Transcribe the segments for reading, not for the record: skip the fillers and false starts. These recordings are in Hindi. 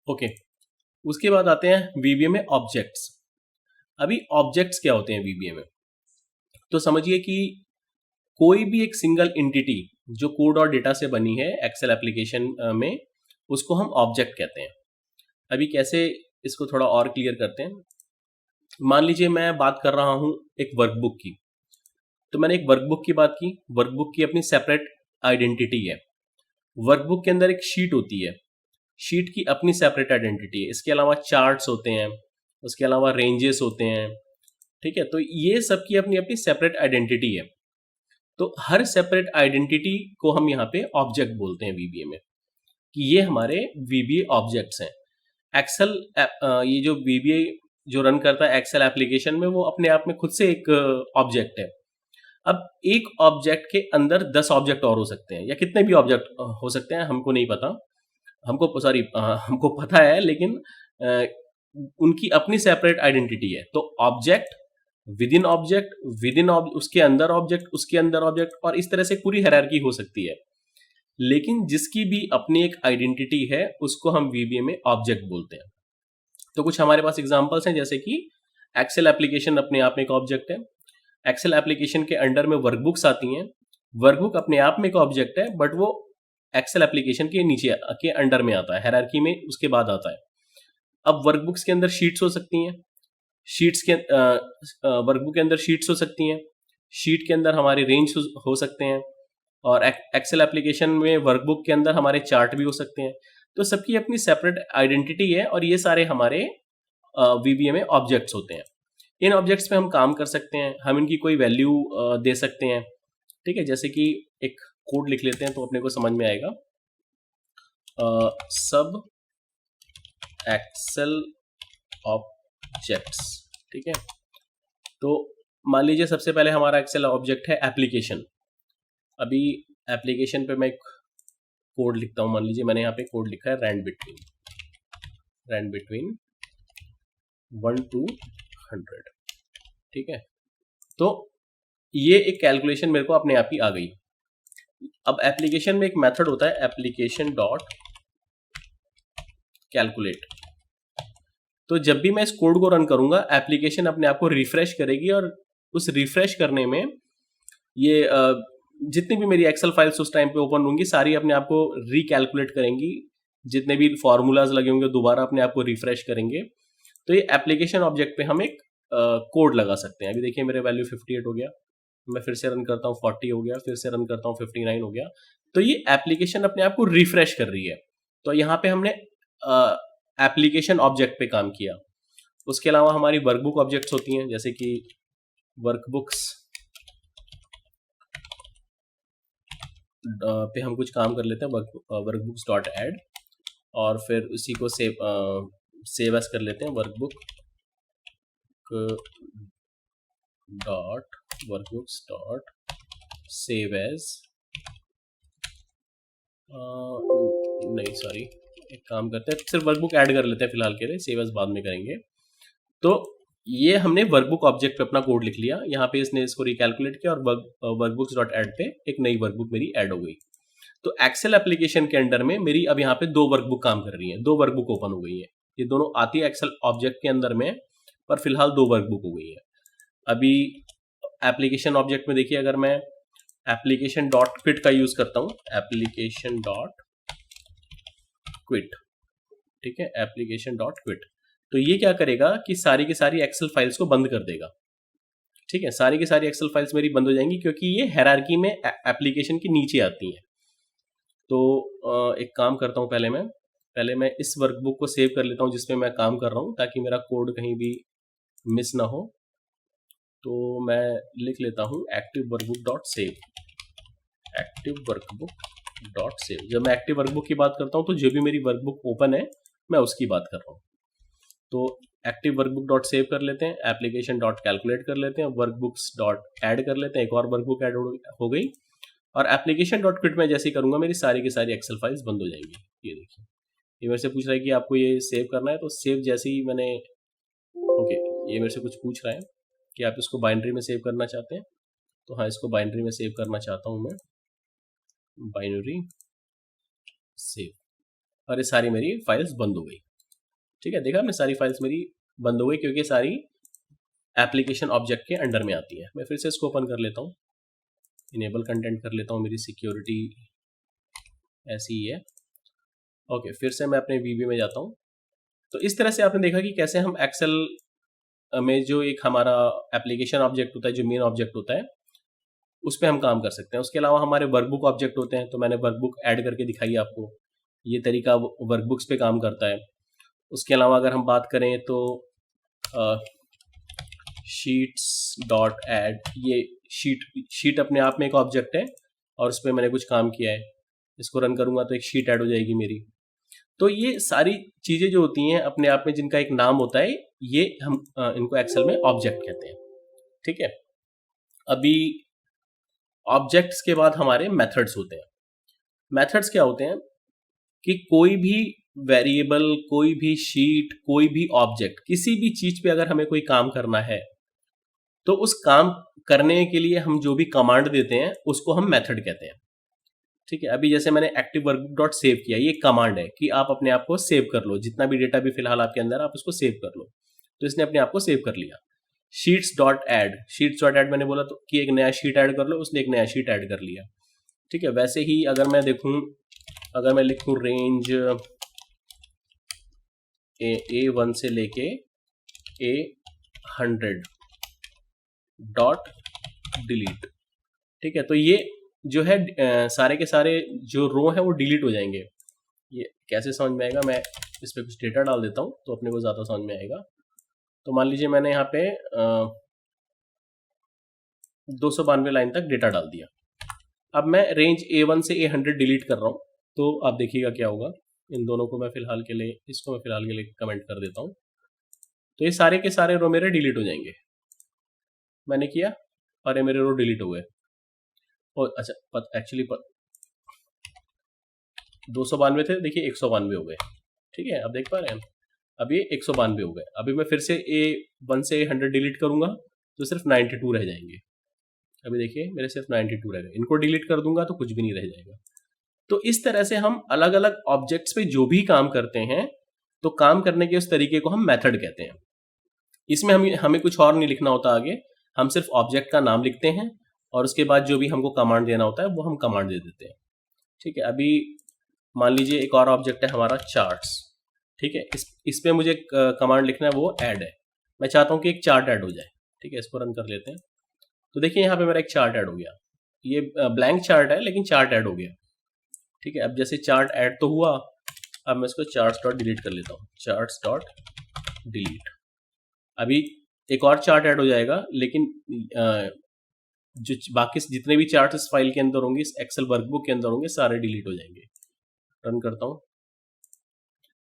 ओके, उसके बाद आते हैं वीबीए में ऑब्जेक्ट्स। अभी ऑब्जेक्ट्स क्या होते हैं वीबीए में? तो समझिए कि कोई भी एक सिंगल एंटिटी जो कोड और डेटा से बनी है एक्सेल एप्लीकेशन में, उसको हम ऑब्जेक्ट कहते हैं। अभी कैसे इसको थोड़ा और क्लियर करते हैं। मान लीजिए मैं बात कर रहा हूं एक वर्कबुक की, तो मैंने एक वर्कबुक की बात की। वर्कबुक की अपनी सेपरेट आइडेंटिटी है। वर्कबुक के अंदर एक शीट होती है, शीट की अपनी सेपरेट आइडेंटिटी है। इसके अलावा चार्ट्स होते हैं, उसके अलावा रेंजेस होते हैं, ठीक है। तो ये सबकी अपनी अपनी सेपरेट आइडेंटिटी है। तो हर सेपरेट आइडेंटिटी को हम यहाँ पे ऑब्जेक्ट बोलते हैं वीबीए में, कि ये हमारे वीबीए ऑब्जेक्ट्स हैं। एक्सेल ये जो वीबीए जो रन करता है एक्सेल एप्लीकेशन में, वो अपने आप में खुद से एक ऑब्जेक्ट है। अब एक ऑब्जेक्ट के अंदर 10 ऑब्जेक्ट और हो सकते हैं, या कितने भी ऑब्जेक्ट हो सकते हैं, हमको नहीं पता। हमको पता है, लेकिन अ, उनकी अपनी सेपरेट आइडेंटिटी है। तो ऑब्जेक्ट ऑब्जेक्ट विद इन उसके अंदर ऑब्जेक्ट, उसके अंदर ऑब्जेक्ट, और इस तरह से पूरी हायरार्की हो सकती है। लेकिन जिसकी भी अपनी एक आइडेंटिटी है, उसको हम वीबीए में ऑब्जेक्ट बोलते हैं। तो कुछ हमारे पास एग्जांपल्स हैं, जैसे कि एक्सेल एप्लीकेशन अपने आप में एक ऑब्जेक्ट है। एक्सेल एप्लीकेशन के अंडर में वर्कबुक्स आती हैं। वर्कबुक अपने आप में एक ऑब्जेक्ट है, बट वो एक्सेल एप्लीकेशन के नीचे के अंडर में आता है, हायरार्की में उसके बाद आता है। अब वर्कबुक्स के अंदर शीट्स हो सकती हैं, शीट्स के वर्कबुक के अंदर शीट्स हो सकती हैं, शीट के अंदर हमारे रेंज हो सकते हैं, और एक्सेल एप्लीकेशन में वर्कबुक के अंदर हमारे चार्ट भी हो सकते हैं। तो सबकी अपनी सेपरेट आइडेंटिटी है, और ये सारे हमारे वीबीए में ऑब्जेक्ट्स होते हैं। इन ऑब्जेक्ट्स पे हम काम कर सकते हैं, हम इनकी कोई वैल्यू दे सकते हैं, ठीक है। जैसे कि एक कोड लिख लेते हैं तो अपने को समझ में आएगा। सब एक्सेल ऑब्जेक्ट्स, ठीक है। तो मान लीजिए सबसे पहले हमारा एक्सेल ऑब्जेक्ट है एप्लीकेशन। अभी एप्लीकेशन पे मैं एक कोड लिखता हूं। मान लीजिए मैंने यहाँ पे कोड लिखा है रैंड बिटवीन 1 to 100, ठीक है। तो ये एक कैलकुलेशन मेरे को अपने आप ही आ गई। अब एप्लीकेशन में एक मेथड होता है एप्लीकेशन डॉट कैलकुलेट। तो जब भी मैं इस कोड को रन करूंगा, एप्लीकेशन अपने आप को रिफ्रेश करेगी, और उस रिफ्रेश करने में ये जितनी भी मेरी एक्सेल फाइल्स उस टाइम पे ओपन होंगी, सारी अपने आप को रिकैलकुलेट करेंगी। जितने भी फॉर्मूलाज लगे होंगे दोबारा अपने आप को रिफ्रेश करेंगे। तो ये एप्लीकेशन ऑब्जेक्ट पे हम एक कोड लगा सकते हैं। अभी देखिए मेरे वैल्यू 58 हो गया, मैं फिर से रन करता हूँ 40 हो गया, फिर से रन करता हूँ 59 हो गया। तो ये एप्लीकेशन अपने आप को रिफ्रेश कर रही है। तो यहाँ पे हमने एप्लीकेशन ऑब्जेक्ट पे काम किया। उसके अलावा हमारी वर्कबुक ऑब्जेक्ट्स होती हैं, जैसे कि वर्कबुक्स पे हम कुछ काम कर लेते हैं, वर्कबुक्स डॉट एड, और फिर उसी को सेव एज कर लेते हैं, workbook dot workbooks dot save as, नहीं सॉरी, एक काम करते हैं, सिर्फ वर्कबुक ऐड कर लेते हैं फिलहाल के लिए, सेव एज बाद में करेंगे। तो ये हमने वर्कबुक ऑब्जेक्ट पे अपना कोड लिख लिया। यहाँ पे इसने इसको रिकैलकुलेट किया, और वर्कबुक्स डॉट ऐड पे एक नई वर्कबुक मेरी ऐड हो गई। तो एक्सेल एप्लीकेशन के अंडर में मेरी अब यहाँ पे 2 वर्कबुक काम कर रही हैं, 2 वर्कबुक ओपन हो गई है। ये दोनों आती है एक्सेल ऑब्जेक्ट के अंदर में, पर फिलहाल 2 वर्कबुक हो गई है। अभी एप्लीकेशन ऑब्जेक्ट में देखिए, अगर मैं एप्लीकेशन डॉट क्विट का यूज करता हूँ, एप्लीकेशन डॉट क्विट, ठीक है, एप्लीकेशन डॉट क्विट, तो ये क्या करेगा कि सारी की सारी एक्सेल फाइल्स को बंद कर देगा, ठीक है। सारी की सारी एक्सेल फाइल्स मेरी बंद हो जाएंगी, क्योंकि ये हायरार्की में एप्लीकेशन के नीचे आती हैं। तो एक काम करता हूँ, पहले मैं इस वर्कबुक को सेव कर लेता हूँ जिसमें मैं काम कर रहा हूँ, ताकि मेरा कोड कहीं भी मिस ना हो। तो मैं लिख लेता हूँ active workbook dot save, active workbook dot save. जब मैं एक्टिव वर्कबुक की बात करता हूँ, तो जो भी मेरी वर्कबुक ओपन है मैं उसकी बात कर रहा हूँ। तो एक्टिव वर्कबुक डॉट सेव कर लेते हैं, एप्लीकेशन डॉट कैलकुलेट कर लेते हैं, वर्कबुक्स डॉट ऐड कर लेते हैं, एक और वर्कबुक ऐड हो गई, और एप्लीकेशन डॉट क्विट में जैसे ही करूंगा मेरी सारी की सारी एक्सेल फाइल्स बंद हो जाएंगी। ये देखिए, ये मेरे से पूछ रहा है कि आपको ये सेव करना है, तो सेव जैसे ही मैंने, ओके, ये मेरे से कुछ पूछ रहा है कि आप इसको बाइनरी में सेव करना चाहते हैं। तो हाँ, इसको बाइनरी में सेव करना चाहता हूँ मैं, बाइनरी सेव, और ये सारी मेरी फाइल्स बंद हो गई। ठीक है, देखा आपने सारी फाइल्स मेरी बंद हो गई क्योंकि सारी एप्लीकेशन ऑब्जेक्ट के अंडर में आती है। मैं फिर से इसको ओपन कर लेता हूँ, इनेबल कंटेंट कर लेता हूँ, मेरी सिक्योरिटी ऐसी ही है। ओके, फिर से मैं अपने वीबी में जाता हूँ। तो इस तरह से आपने देखा कि कैसे हम एक्सेल में जो एक हमारा एप्लीकेशन ऑब्जेक्ट होता है, जो मेन ऑब्जेक्ट होता है, उस पर हम काम कर सकते हैं। उसके अलावा हमारे वर्कबुक ऑब्जेक्ट होते हैं, तो मैंने वर्कबुक ऐड करके दिखाई आपको, ये तरीका वर्कबुक्स पे काम करता है। उसके अलावा अगर हम बात करें तो शीट्स डॉट ऐड, ये शीट अपने आप में एक ऑब्जेक्ट है और उस पर मैंने कुछ काम किया है, इसको रन करूंगा तो एक शीट ऐड हो जाएगी मेरी। तो ये सारी चीजें जो होती हैं अपने आप में जिनका एक नाम होता है, ये हम इनको एक्सेल में ऑब्जेक्ट कहते हैं। ठीक है, अभी ऑब्जेक्ट्स के बाद हमारे मेथड्स होते हैं। मेथड्स क्या होते हैं कि कोई भी वेरिएबल, कोई भी शीट, कोई भी ऑब्जेक्ट, किसी भी चीज पे अगर हमें कोई काम करना है तो उस काम करने के लिए हम जो भी कमांड देते हैं उसको हम मेथड कहते हैं। ठीक है, अभी जैसे मैंने एक्टिव वर्कबुक डॉट सेव किया, ये कमांड है कि आप अपने आप को सेव कर लो, जितना भी डेटा भी फिलहाल आपके अंदर आप उसको सेव कर लो। तो इसने अपने आप को सेव कर लिया। शीट्स डॉट ऐड मैंने बोला तो कि एक नया शीट ऐड कर लो, उसने एक नया शीट ऐड कर लिया। ठीक है, वैसे ही अगर मैं देखूं, अगर मैं लिखूं रेंज A1 से लेके A100 डॉट डिलीट। ठीक है, तो ये जो है सारे के सारे जो रो है वो डिलीट हो जाएंगे। ये कैसे समझ में आएगा, मैं इस पर कुछ डेटा डाल देता हूँ तो अपने को ज़्यादा समझ में आएगा। तो मान लीजिए मैंने यहाँ पे 292 लाइन तक डेटा डाल दिया। अब मैं रेंज A1 से A100 डिलीट कर रहा हूँ, तो आप देखिएगा क्या होगा। इन दोनों को मैं फिलहाल के लिए, इसको मैं फिलहाल के लिए कमेंट कर देता हूँ। तो ये सारे के सारे रो मेरे डिलीट हो जाएंगे। मैंने किया और ये मेरे रो डिलीट हो गए। और अच्छा, एक्चुअली 292 थे, देखिए 192 हो गए। ठीक है, अब देख पा रहे हैं, अब ये 192 हो गए। अभी मैं फिर से A1 से A100 डिलीट करूंगा तो सिर्फ 92 रह जाएंगे। अभी देखिए मेरे सिर्फ 92 रह गए। इनको डिलीट कर दूंगा तो कुछ भी नहीं रह जाएगा। तो इस तरह से हम अलग अलग ऑब्जेक्ट्स पे जो भी काम करते हैं, तो काम करने के उस तरीके को हम मेथड कहते हैं। इसमें हमें कुछ और नहीं लिखना होता आगे, हम सिर्फ ऑब्जेक्ट का नाम लिखते हैं और उसके बाद जो भी हमको कमांड देना होता है वो हम कमांड दे देते हैं। ठीक है, अभी मान लीजिए एक और ऑब्जेक्ट है हमारा चार्ट्स। ठीक है, इस पे मुझे कमांड लिखना है, वो ऐड है। मैं चाहता हूँ कि एक चार्ट ऐड हो जाए। ठीक है, इसको रन कर लेते हैं। तो देखिए यहाँ पे मेरा एक चार्ट ऐड हो गया। ये ब्लैंक चार्ट है लेकिन चार्ट ऐड हो गया। ठीक है, अब जैसे चार्ट ऐड तो हुआ, अब मैं इसको चार्ट्स डॉट डिलीट कर लेता हूँ, चार्ट्स डॉट डिलीट। अभी एक और चार्ट ऐड हो जाएगा, लेकिन जो बाकी जितने भी चार्ट इस फाइल के अंदर होंगे, इस एक्सेल वर्कबुक के अंदर होंगे, सारे डिलीट हो जाएंगे। रन करता हूँ।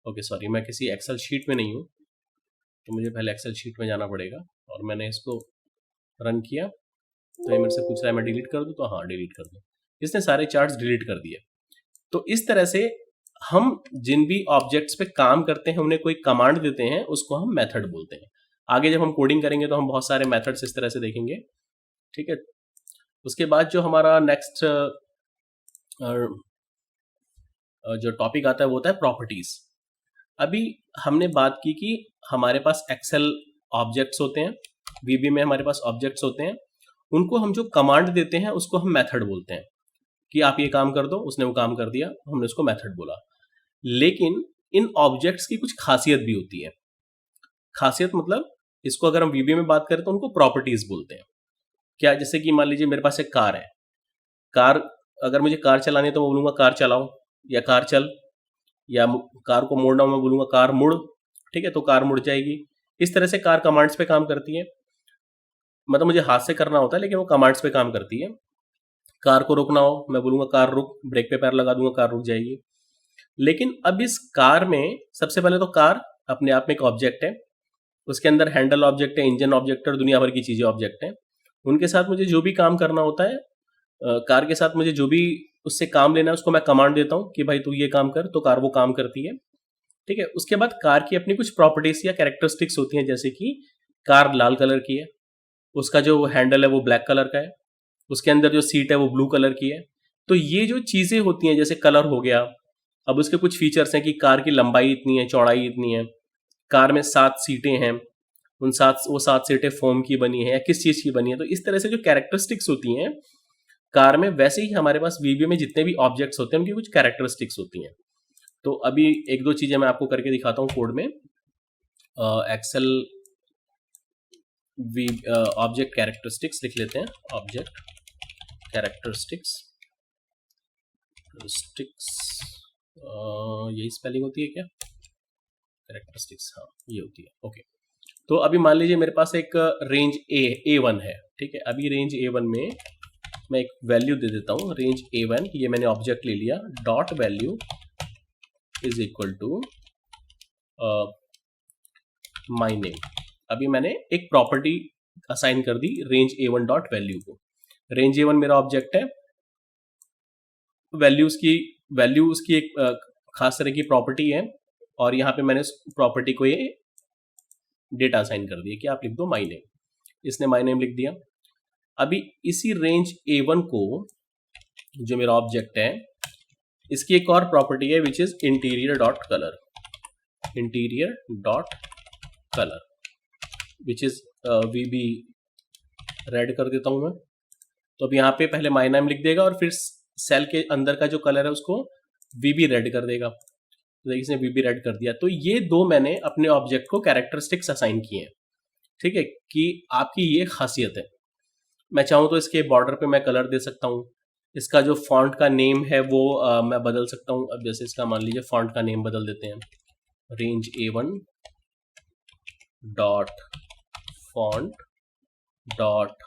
ओके सॉरी, मैं किसी एक्सेल शीट में नहीं हूँ, तो मुझे पहले एक्सेल शीट में जाना पड़ेगा। और मैंने इसको रन किया तो ये मेरे से पूछ रहा है मैं डिलीट कर दूँ, तो हाँ डिलीट कर दूँ। इसने सारे चार्ट्स डिलीट कर दिए। तो इस तरह से हम जिन भी ऑब्जेक्ट्स पे काम करते हैं, उन्हें कोई कमांड देते हैं, उसको हम मेथड बोलते हैं। आगे जब हम कोडिंग करेंगे तो हम बहुत सारे मेथड्स इस तरह से देखेंगे। ठीक है, उसके बाद जो हमारा नेक्स्ट जो टॉपिक आता है वो होता है प्रॉपर्टीज। अभी हमने बात की कि हमारे पास एक्सेल ऑब्जेक्ट्स होते हैं, वीबी में हमारे पास ऑब्जेक्ट्स होते हैं, उनको हम जो कमांड देते हैं उसको हम मेथड बोलते हैं कि आप ये काम कर दो, उसने वो काम कर दिया, हमने उसको मेथड बोला। लेकिन इन ऑब्जेक्ट्स की कुछ खासियत भी होती है। खासियत मतलब, इसको अगर हम वीबी में बात करें तो उनको प्रॉपर्टीज बोलते हैं। क्या, जैसे कि मान लीजिए मेरे पास एक कार है, कार, अगर मुझे कार चलानी है तो मैं बोलूंगा कार चलाओ या कार चल, या कार को मोड़ना मैं बोलूंगा कार मुड़। ठीक है, तो कार मुड़ जाएगी। इस तरह से कार कमांड्स पे काम करती है। मतलब मुझे हाथ से करना होता है लेकिन वो कमांड्स पे काम करती है। कार को रोकना हो, मैं बोलूंगा कार रुक, ब्रेक पे पैर लगा दूंगा, कार रुक जाएगी। लेकिन अब इस कार में सबसे पहले तो कार अपने आप में एक ऑब्जेक्ट है, उसके अंदर हैंडल ऑब्जेक्ट है, इंजन ऑब्जेक्ट है और दुनिया भर की चीजें ऑब्जेक्ट है। उनके साथ मुझे जो भी काम करना होता है, कार के साथ मुझे जो भी उससे काम लेना है, उसको मैं कमांड देता हूँ कि भाई तू ये काम कर, तो कार वो काम करती है। ठीक है, उसके बाद कार की अपनी कुछ प्रॉपर्टीज या कैरेक्टरिस्टिक्स होती हैं, जैसे कि कार लाल कलर की है, उसका जो हैंडल है वो ब्लैक कलर का है, उसके अंदर जो सीट है वो ब्लू कलर की है। तो ये जो चीजें होती हैं, जैसे कलर हो गया, अब उसके कुछ फीचर्स हैं कि कार की लंबाई इतनी है, चौड़ाई इतनी है, कार में 7 सीटें हैं, वो 7 सीटें फोम की बनी है या किस चीज की बनी है। तो इस तरह से जो कैरेक्टरिस्टिक्स होती हैं कार में, वैसे ही हमारे पास वीबीए में जितने भी ऑब्जेक्ट्स होते हैं उनकी कुछ कैरेक्टरिस्टिक्स होती हैं। तो अभी एक दो चीजें मैं आपको करके दिखाता हूँ कोड में। एक्सेल ऑब्जेक्ट कैरेक्टरिस्टिक्स लिख लेते हैं, ऑब्जेक्ट कैरेक्टरिस्टिक्स यही स्पेलिंग होती है क्या, कैरेक्टरिस्टिक्स, हाँ ये होती है, ओके। तो अभी मान लीजिए मेरे पास एक रेंज A1 है, ठीक है। अभी रेंज A1 में मैं एक वैल्यू दे देता हूँ, रेंज A1, ये मैंने ऑब्जेक्ट ले लिया, dot value is equal to my name. अभी मैंने एक प्रॉपर्टी असाइन कर दी रेंज A1 डॉट वैल्यू को। रेंज A1 मेरा ऑब्जेक्ट है, वैल्यू उसकी एक खास तरह की प्रॉपर्टी है, और यहाँ पे मैंने प्रॉपर्टी को ये डेटा असाइन कर दिया कि आप लिख दो माई नेम। इसने माई नेम लिख दिया। अभी इसी रेंज A1 को, जो मेरा ऑब्जेक्ट है, इसकी एक और प्रॉपर्टी है which is interior dot colour, interior dot colour which is VB red कर देता हूं मैं। तो अब यहाँ पे पहले माई नेम लिख देगा और फिर सेल के अंदर का जो कलर है उसको VB रेड कर देगा। तो देखिए इसने VB रेड कर दिया। तो ये दो मैंने अपने ऑब्जेक्ट को कैरेक्टरिस्टिक्स असाइन किए हैं, ठीक है, कि आपकी ये खासियत है। मैं चाहूँ तो इसके बॉर्डर पे मैं कलर दे सकता हूँ, इसका जो फॉन्ट का नेम है वो मैं बदल सकता हूँ। अब जैसे इसका मान लीजिए फॉन्ट का नेम बदल देते हैं, range A1 dot font dot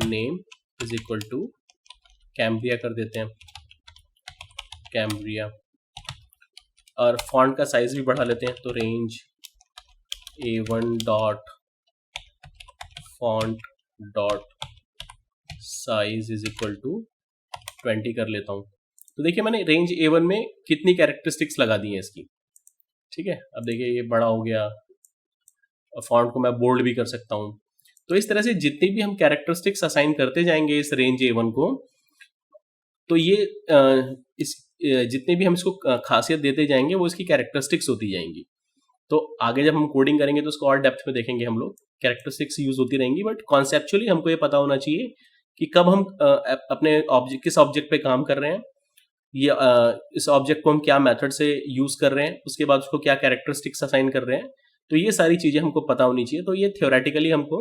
name is equal to Cambria कर देते हैं, कैम्ब्रिया। और फॉन्ट का साइज भी बढ़ा लेते हैं, तो range A1 dot font dot size is equal to 20 कर लेता हूँ। तो देखिए मैंने रेंज A1 में कितनी कैरेक्टरिस्टिक्स लगा दी हैं इसकी, ठीक है। अब देखिए ये बड़ा हो गया, फॉन्ट को मैं बोल्ड भी कर सकता हूँ। तो इस तरह से जितनी भी हम कैरेक्टरिस्टिक्स असाइन करते जाएंगे इस रेंज A1 को, तो ये जितने भी हम इसको खासियत देते जाएंगे वो इसकी कैरेक्टरिस्टिक्स होती जाएंगी। तो आगे जब हम कोडिंग करेंगे तो उसको और डेप्थ में देखेंगे हम लोग, कैरेक्टरिस्टिक्स यूज होती रहेंगी। बट कॉन्सेप्चुअली हमको ये पता होना चाहिए कि कब हम अपने ऑब्जेक्ट, किस ऑब्जेक्ट पे काम कर रहे हैं, ये इस ऑब्जेक्ट को हम क्या मेथड से यूज कर रहे हैं, उसके बाद उसको क्या कैरेक्टरिस्टिक्स असाइन कर रहे हैं। तो ये सारी चीजें हमको पता होनी चाहिए। तो ये थियोरेटिकली हमको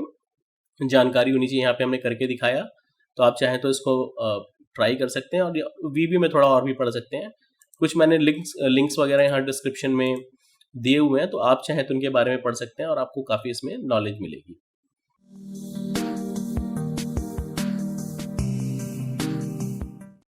जानकारी होनी चाहिए। यहाँ पे हमने करके दिखाया, तो आप चाहें तो इसको ट्राई कर सकते हैं, और VB में थोड़ा और भी पढ़ सकते हैं। कुछ मैंने लिंक्स वगैरह यहाँ डिस्क्रिप्शन में दिए हुए हैं, तो आप चाहें तो उनके बारे में पढ़ सकते हैं और आपको काफ़ी इसमें नॉलेज मिलेगी।